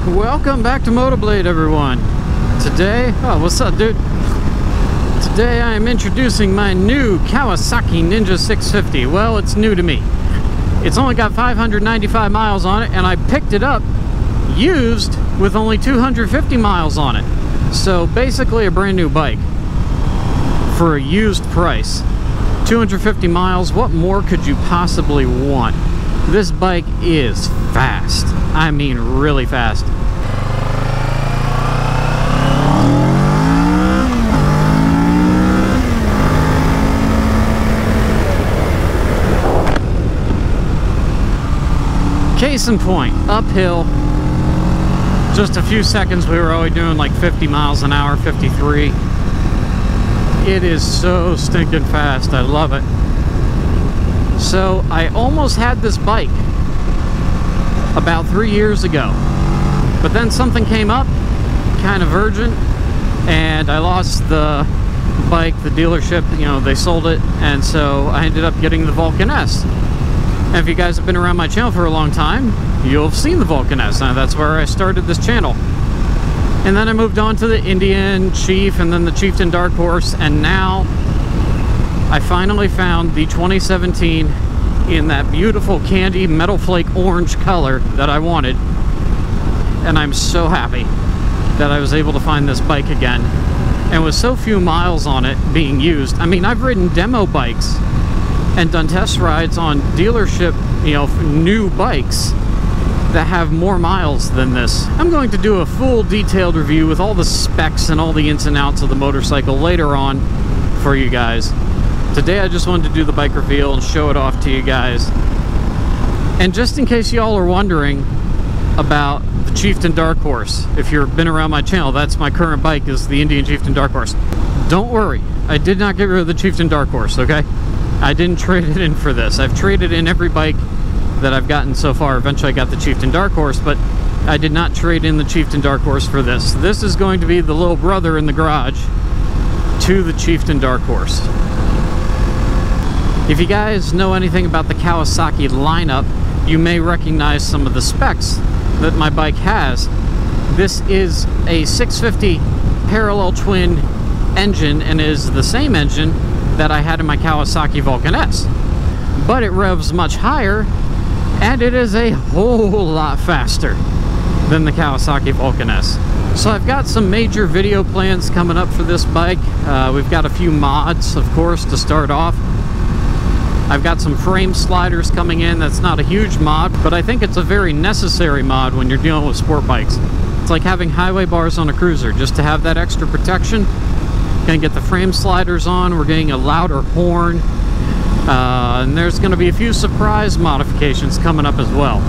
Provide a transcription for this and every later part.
Welcome back to Motoblade, everyone. Today, oh, what's up, dude? Today I am introducing my new Kawasaki Ninja 650. Well, it's new to me. It's only got 595 miles on it, and I picked it up used with only 250 miles on it. So basically a brand new bike for a used price. 250 miles, what more could you possibly want? This bike is fast. I mean, really fast. Case in point, uphill, just a few seconds we were only doing like 50 miles an hour, 53. It is so stinking fast, I love it. So I almost had this bike about 3 years ago, but then something came up, kind of urgent, and I lost the bike, the dealership, you know, they sold it, and so I ended up getting the Vulcan S. And if you guys have been around my channel for a long time, you'll have seen the Vulcan S. Now, that's where I started this channel. And then I moved on to the Indian Chief, and then the Chieftain Dark Horse, and now I finally found the 2017 in that beautiful candy metal flake orange color that I wanted. And I'm so happy that I was able to find this bike again. And with so few miles on it being used, I mean, I've ridden demo bikes and done test rides on dealership, you know, new bikes that have more miles than this. I'm going to do a full detailed review with all the specs and all the ins and outs of the motorcycle later on for you guys. Today I just wanted to do the bike reveal and show it off to you guys. And just in case y'all are wondering about the Chieftain Dark Horse, if you've been around my channel, that's my current bike, is the Indian Chieftain Dark Horse. Don't worry, I did not get rid of the Chieftain Dark Horse, okay? I didn't trade it in for this. I've traded in every bike that I've gotten so far. Eventually I got the Chieftain Dark Horse, but I did not trade in the Chieftain Dark Horse for this. This is going to be the little brother in the garage to the Chieftain Dark Horse. If you guys know anything about the Kawasaki lineup, you may recognize some of the specs that my bike has. This is a 650 parallel twin engine and is the same engine that I had in my Kawasaki Vulcan S. But it revs much higher, and it is a whole lot faster than the Kawasaki Vulcan S. So I've got some major video plans coming up for this bike. We've got a few mods, of course, to start off. I've got some frame sliders coming in. That's not a huge mod, but I think it's a very necessary mod when you're dealing with sport bikes. It's like having highway bars on a cruiser, just to have that extra protection. Gonna get the frame sliders on. We're getting a louder horn. And there's gonna be a few surprise modifications coming up as well.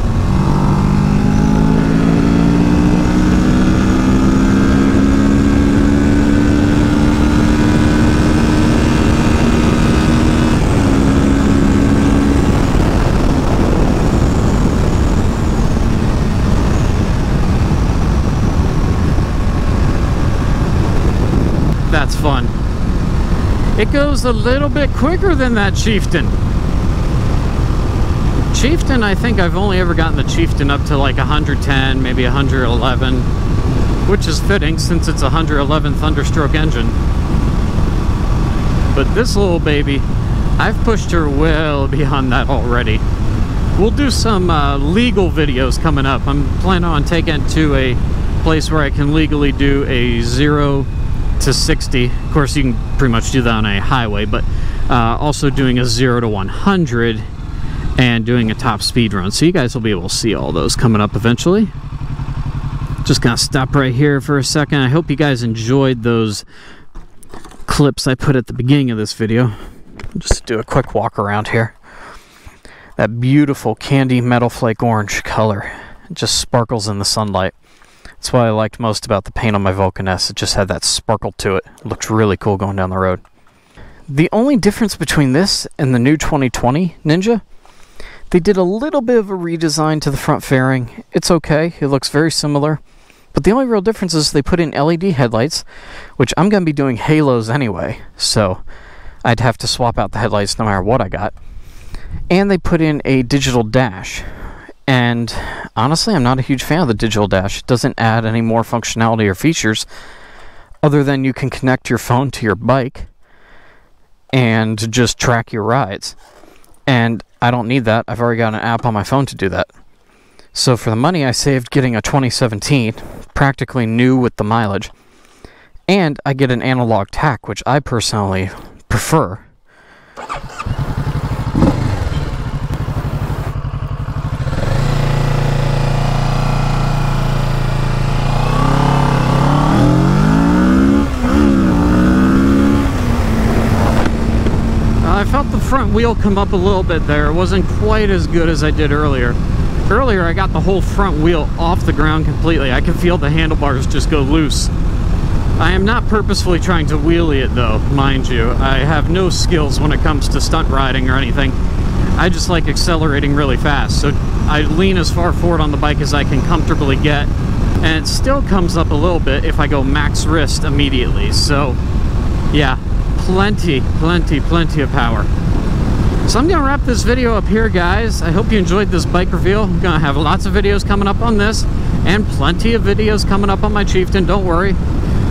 That's fun. It goes a little bit quicker than that Chieftain. Chieftain, I think I've only ever gotten the Chieftain up to like 110, maybe 111, which is fitting since it's a 111 Thunderstroke engine. But this little baby, I've pushed her well beyond that already. We'll do some legal videos coming up. I'm planning on taking it to a place where I can legally do a 0 to 60. Of course, you can pretty much do that on a highway, but also doing a 0 to 100 and doing a top speed run. So you guys will be able to see all those coming up eventually. Just gonna stop right here for a second. I hope you guys enjoyed those clips I put at the beginning of this video. Just do a quick walk around here. That beautiful candy metal flake orange color. It just sparkles in the sunlight. That's what I liked most about the paint on my Vulcan S. It just had that sparkle to it. It looked really cool going down the road. The only difference between this and the new 2020 Ninja, they did a little bit of a redesign to the front fairing. It's okay. It looks very similar. But the only real difference is they put in LED headlights, which I'm going to be doing halos anyway. So I'd have to swap out the headlights no matter what I got. And they put in a digital dash. And honestly, I'm not a huge fan of the digital dash. It doesn't add any more functionality or features other than you can connect your phone to your bike and just track your rides. And I don't need that. I've already got an app on my phone to do that. So for the money I saved getting a 2017, practically new with the mileage, and I get an analog tack, which I personally prefer. I felt the front wheel come up a little bit there. It wasn't quite as good as I did earlier. Earlier, I got the whole front wheel off the ground completely. I could feel the handlebars just go loose. I am not purposefully trying to wheelie it though, mind you. I have no skills when it comes to stunt riding or anything. I just like accelerating really fast. So I lean as far forward on the bike as I can comfortably get. And it still comes up a little bit if I go max wrist immediately. So yeah, plenty of power. So I'm gonna wrap this video up here, guys. I hope you enjoyed this bike reveal. I'm gonna have lots of videos coming up on this and plenty of videos coming up on my Chieftain, don't worry.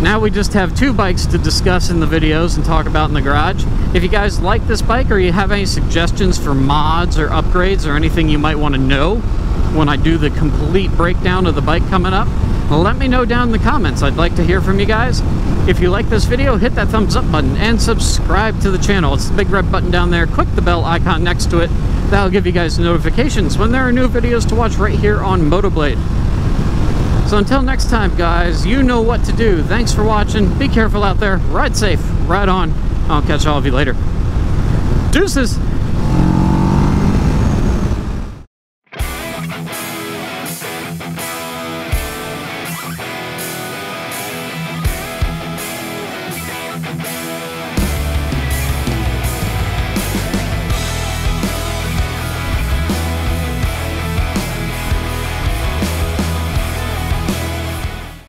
Now we just have 2 bikes to discuss in the videos and talk about in the garage. If you guys like this bike or you have any suggestions for mods or upgrades or anything you might want to know when I do the complete breakdown of the bike coming up, let me know down in the comments. I'd like to hear from you guys. If you like this video, hit that thumbs up button and subscribe to the channel. It's the big red button down there. Click the bell icon next to it. That'll give you guys notifications when there are new videos to watch right here on Motoblade. So until next time, guys, you know what to do. Thanks for watching. Be careful out there. Ride safe. Ride on. I'll catch all of you later. Deuces.